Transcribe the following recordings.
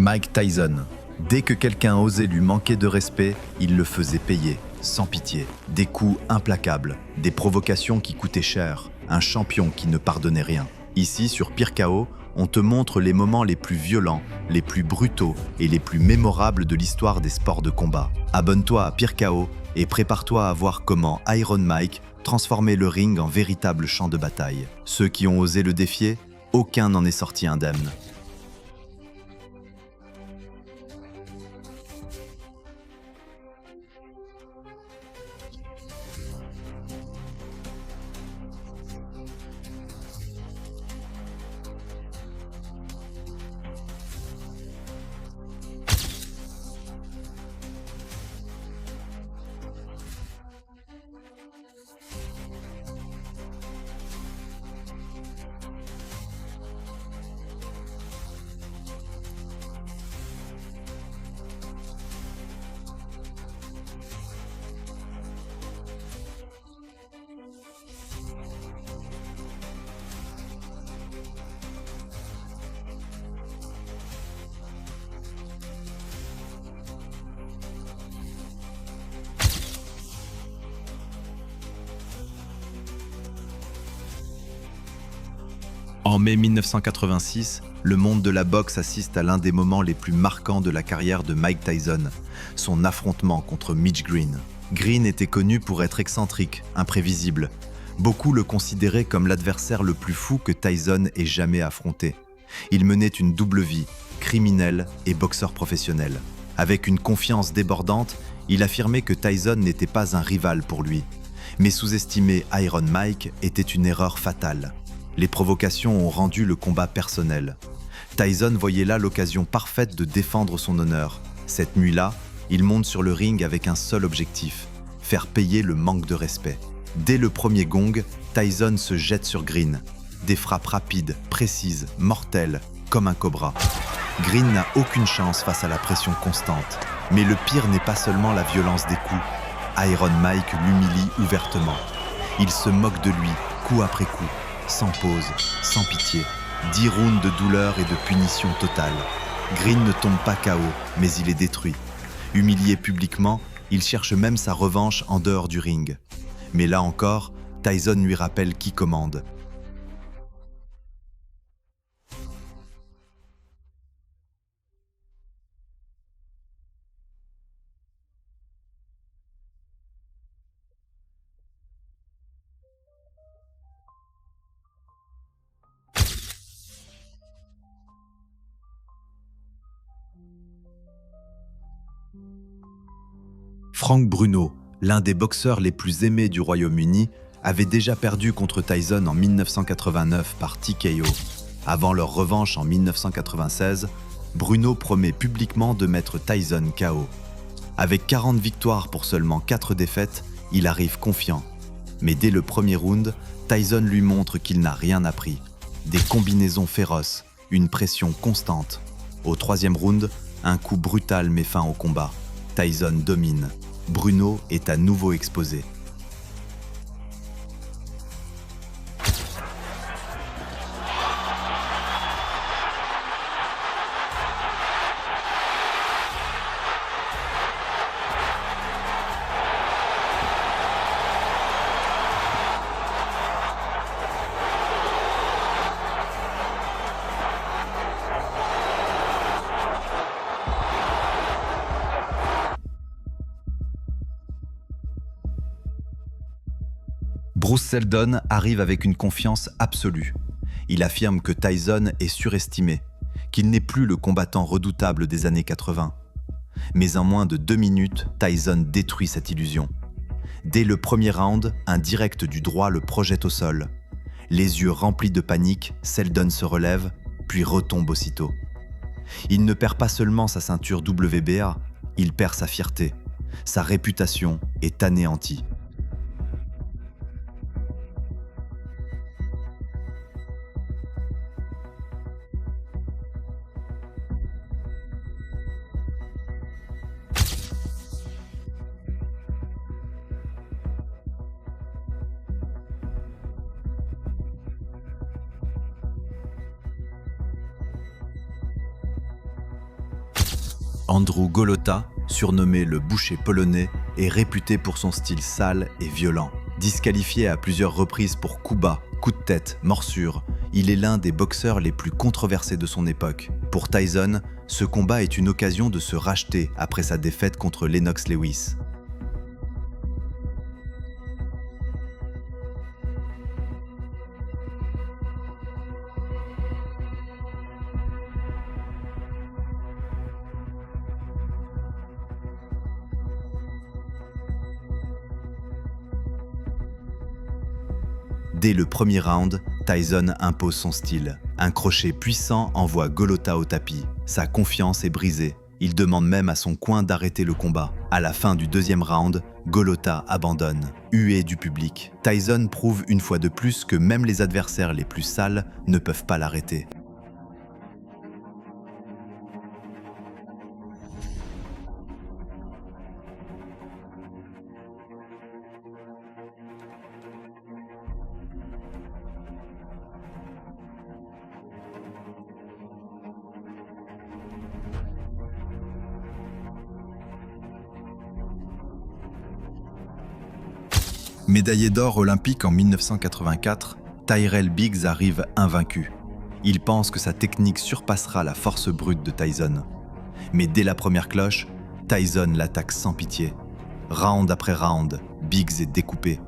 Mike Tyson. Dès que quelqu'un osait lui manquer de respect, il le faisait payer, sans pitié. Des coups implacables, des provocations qui coûtaient cher, un champion qui ne pardonnait rien. Ici, sur Pire KO, on te montre les moments les plus violents, les plus brutaux et les plus mémorables de l'histoire des sports de combat. Abonne-toi à Pire KO et prépare-toi à voir comment Iron Mike transformait le ring en véritable champ de bataille. Ceux qui ont osé le défier, aucun n'en est sorti indemne. En mai 1986, le monde de la boxe assiste à l'un des moments les plus marquants de la carrière de Mike Tyson, son affrontement contre Mitch Green. Green était connu pour être excentrique, imprévisible. Beaucoup le considéraient comme l'adversaire le plus fou que Tyson ait jamais affronté. Il menait une double vie, criminel et boxeur professionnel. Avec une confiance débordante, il affirmait que Tyson n'était pas un rival pour lui. Mais sous-estimer Iron Mike était une erreur fatale. Les provocations ont rendu le combat personnel. Tyson voyait là l'occasion parfaite de défendre son honneur. Cette nuit-là, il monte sur le ring avec un seul objectif, faire payer le manque de respect. Dès le premier gong, Tyson se jette sur Green. Des frappes rapides, précises, mortelles, comme un cobra. Green n'a aucune chance face à la pression constante. Mais le pire n'est pas seulement la violence des coups. Iron Mike l'humilie ouvertement. Il se moque de lui, coup après coup. Sans pause, sans pitié, 10 rounds de douleur et de punition totale. Green ne tombe pas KO, mais il est détruit. Humilié publiquement, il cherche même sa revanche en dehors du ring. Mais là encore, Tyson lui rappelle qui commande. Frank Bruno, l'un des boxeurs les plus aimés du Royaume-Uni, avait déjà perdu contre Tyson en 1989 par TKO. Avant leur revanche en 1996, Bruno promet publiquement de mettre Tyson KO. Avec 40 victoires pour seulement 4 défaites, il arrive confiant. Mais dès le premier round, Tyson lui montre qu'il n'a rien appris. Des combinaisons féroces, une pression constante. Au troisième round, un coup brutal met fin au combat. Tyson domine. Bruno est à nouveau exposé. Bruce Seldon arrive avec une confiance absolue. Il affirme que Tyson est surestimé, qu'il n'est plus le combattant redoutable des années 80. Mais en moins de 2 minutes, Tyson détruit cette illusion. Dès le premier round, un direct du droit le projette au sol. Les yeux remplis de panique, Seldon se relève, puis retombe aussitôt. Il ne perd pas seulement sa ceinture WBA, il perd sa fierté. Sa réputation est anéantie. Andrew Golota, surnommé le boucher polonais, est réputé pour son style sale et violent. Disqualifié à plusieurs reprises pour coups bas, coups de tête, morsures, il est l'un des boxeurs les plus controversés de son époque. Pour Tyson, ce combat est une occasion de se racheter après sa défaite contre Lennox Lewis. Dès le premier round, Tyson impose son style. Un crochet puissant envoie Golota au tapis. Sa confiance est brisée. Il demande même à son coin d'arrêter le combat. À la fin du deuxième round, Golota abandonne. Hué du public, Tyson prouve une fois de plus que même les adversaires les plus sales ne peuvent pas l'arrêter. Médaillé d'or olympique en 1984, Tyrell Biggs arrive invaincu. Il pense que sa technique surpassera la force brute de Tyson. Mais dès la première cloche, Tyson l'attaque sans pitié. Round après round, Biggs est découpé.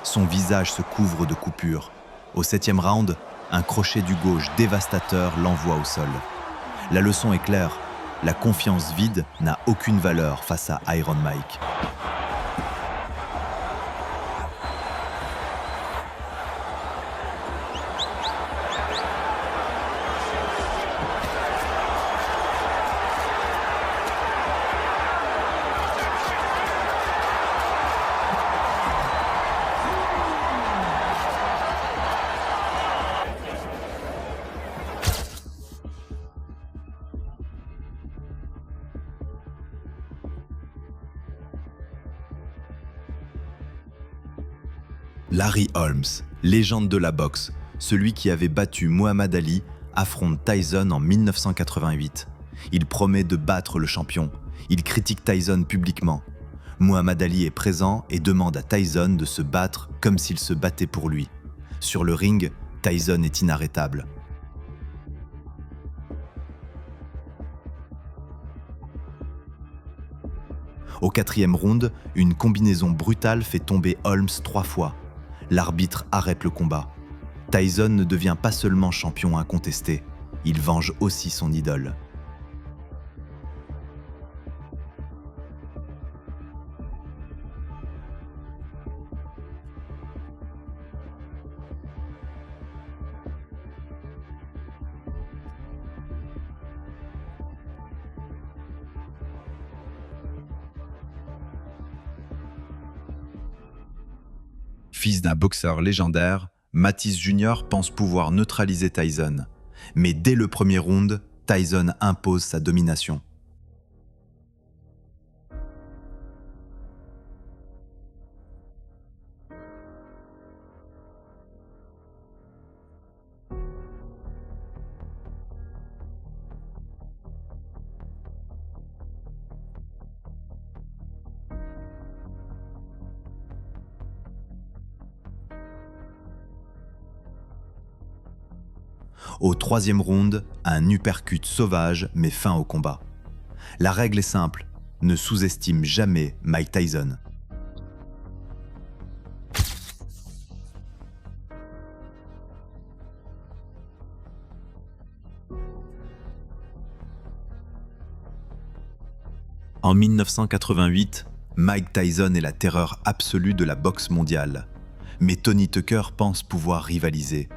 Son visage se couvre de coupures. Au 7e round, un crochet du gauche dévastateur l'envoie au sol. La leçon est claire, la confiance vide n'a aucune valeur face à Iron Mike. Larry Holmes, légende de la boxe, celui qui avait battu Muhammad Ali, affronte Tyson en 1988. Il promet de battre le champion. Il critique Tyson publiquement. Muhammad Ali est présent et demande à Tyson de se battre comme s'il se battait pour lui. Sur le ring, Tyson est inarrêtable. Au 4e round, une combinaison brutale fait tomber Holmes 3 fois. L'arbitre arrête le combat. Tyson ne devient pas seulement champion incontesté, il venge aussi son idole. Fils d'un boxeur légendaire, Mathis Jr. pense pouvoir neutraliser Tyson. Mais dès le premier round, Tyson impose sa domination. Au 3e round, un uppercut sauvage met fin au combat. La règle est simple, ne sous-estime jamais Mike Tyson. En 1988, Mike Tyson est la terreur absolue de la boxe mondiale. Mais Tony Tucker pense pouvoir rivaliser.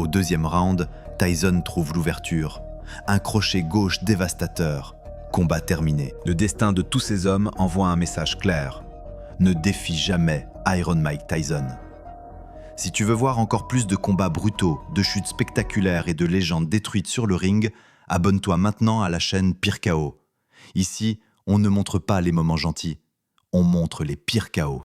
Au deuxième round, Tyson trouve l'ouverture. Un crochet gauche dévastateur. Combat terminé. Le destin de tous ces hommes envoie un message clair. Ne défie jamais Iron Mike Tyson. Si tu veux voir encore plus de combats brutaux, de chutes spectaculaires et de légendes détruites sur le ring, abonne-toi maintenant à la chaîne Pire KO. Ici, on ne montre pas les moments gentils, on montre les pires KO.